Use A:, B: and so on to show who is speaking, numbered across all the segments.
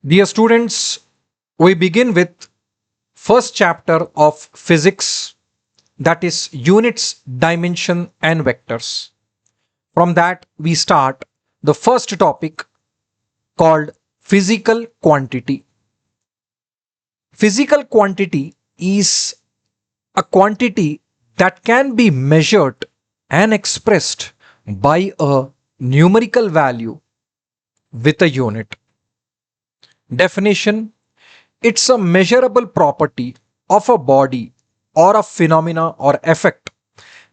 A: Dear students, we begin with first chapter of physics, that is units, dimension and vectors. From that we start the first topic called physical quantity. Physical quantity is a quantity that can be measured and expressed by a numerical value with a unit. Definition: it's a measurable property of a body or a phenomena or effect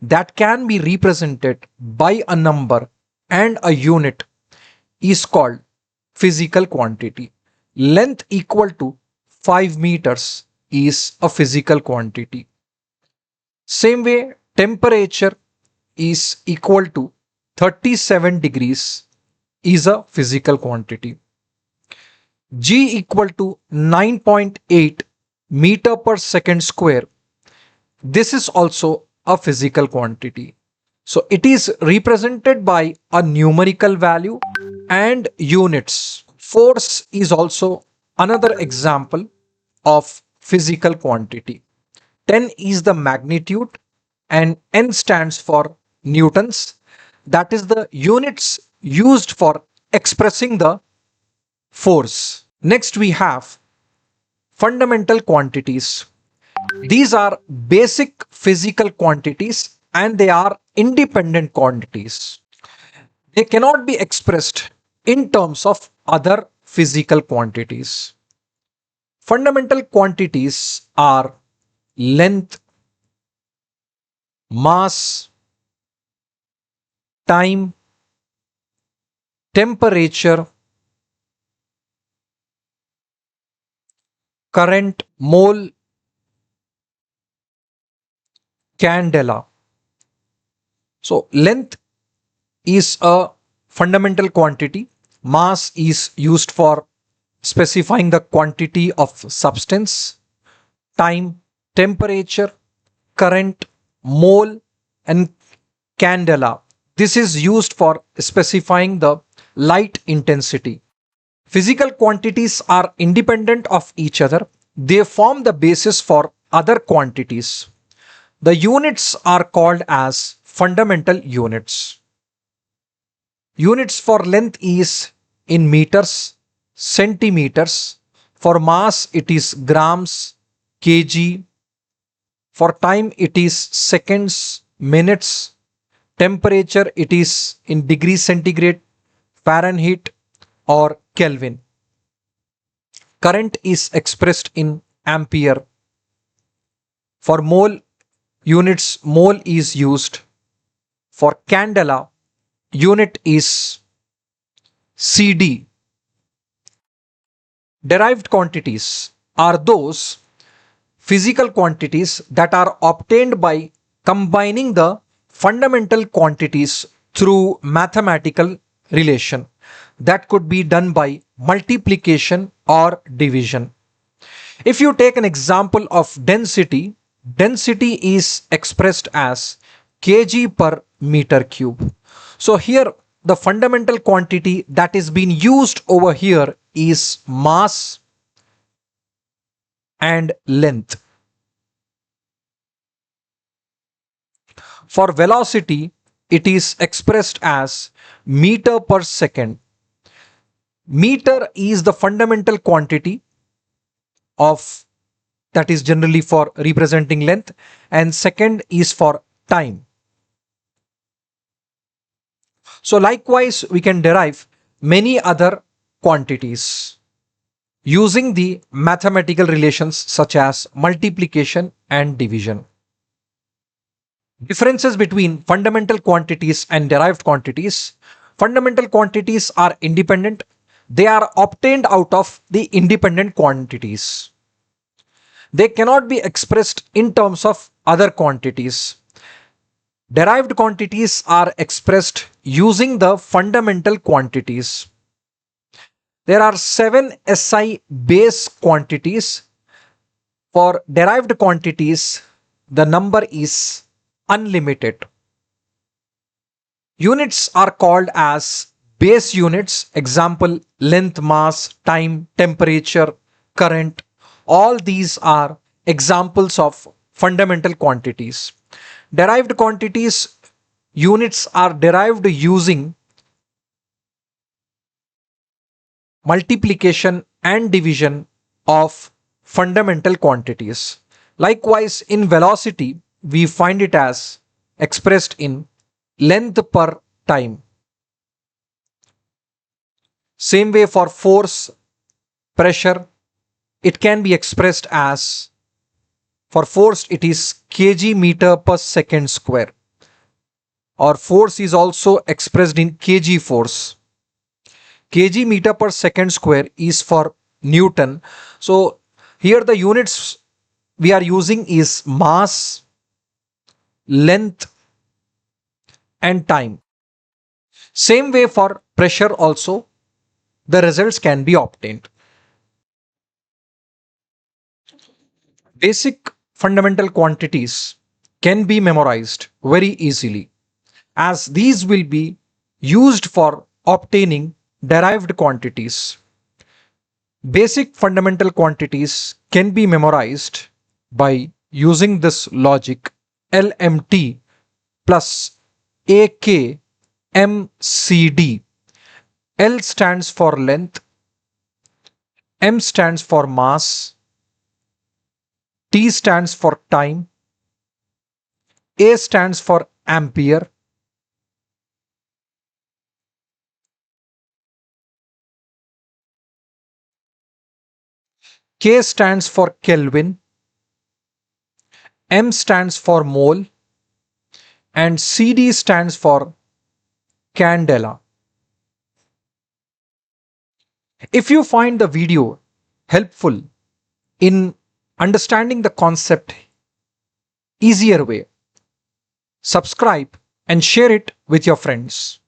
A: that can be represented by a number, and a unit is called physical quantity. Length equal to 5 meters is a physical quantity. Same way, temperature is equal to 37 degrees is a physical quantity. G equal to 9.8 meter per second square. This is also a physical quantity. So it is represented by a numerical value and units. Force is also another example of physical quantity. 10 is the magnitude and N stands for newtons. That is the units used for expressing the force. Next we have fundamental quantities. These are basic physical quantities and they are independent quantities. They cannot be expressed in terms of other physical quantities. Fundamental quantities are length, mass, time, temperature, current, mole, candela. So length is a fundamental quantity. Mass is used for specifying the quantity of substance. Time, temperature, current, mole and candela. This is used for specifying the light intensity. Physical quantities are independent of each other. They form the basis for other quantities. The units are called as fundamental units. Units for length is in meters, centimeters. For mass it is grams, kg. For time it is seconds, minutes. Temperature it is in degrees centigrade, Fahrenheit or Kelvin. Current is expressed in ampere. For mole units, mole is used. For candela, unit is CD. Derived quantities are those physical quantities that are obtained by combining the fundamental quantities through mathematical relation. That could be done by multiplication or division. If you take an example of density, density is expressed as kg per meter cube. So here the fundamental quantity that is being used over here is mass and length. For velocity, it is expressed as meter per second. Meter is the fundamental quantity of that is generally for representing length, and second is for time. So likewise, we can derive many other quantities using the mathematical relations such as multiplication and division. Differences between fundamental quantities and derived quantities. Fundamental quantities are independent. They are obtained out of the independent quantities. They cannot be expressed in terms of other quantities. Derived quantities are expressed using the fundamental quantities. There are 7 SI base quantities. For derived quantities, the number is unlimited. Units are called as Base units, example, length, mass, time, temperature, current, all these are examples of fundamental quantities. Derived quantities units are derived using multiplication and division of fundamental quantities. Likewise, in velocity, we find it as expressed in length per time. Same way for force, pressure, it can be expressed as, for force it is kg meter per second square, or force is also expressed in kg force. Kg meter per second square is for Newton. So here the units we are using is mass, length and time. Same way for pressure also the results can be obtained. Basic fundamental quantities can be memorized very easily, as these will be used for obtaining derived quantities. Basic fundamental quantities can be memorized by using this logic LMT plus AKMCD. L stands for length, M stands for mass, T stands for time, A stands for ampere, K stands for Kelvin, M stands for mole, and CD stands for candela. If you find the video helpful in understanding the concept easier way, subscribe and share it with your friends.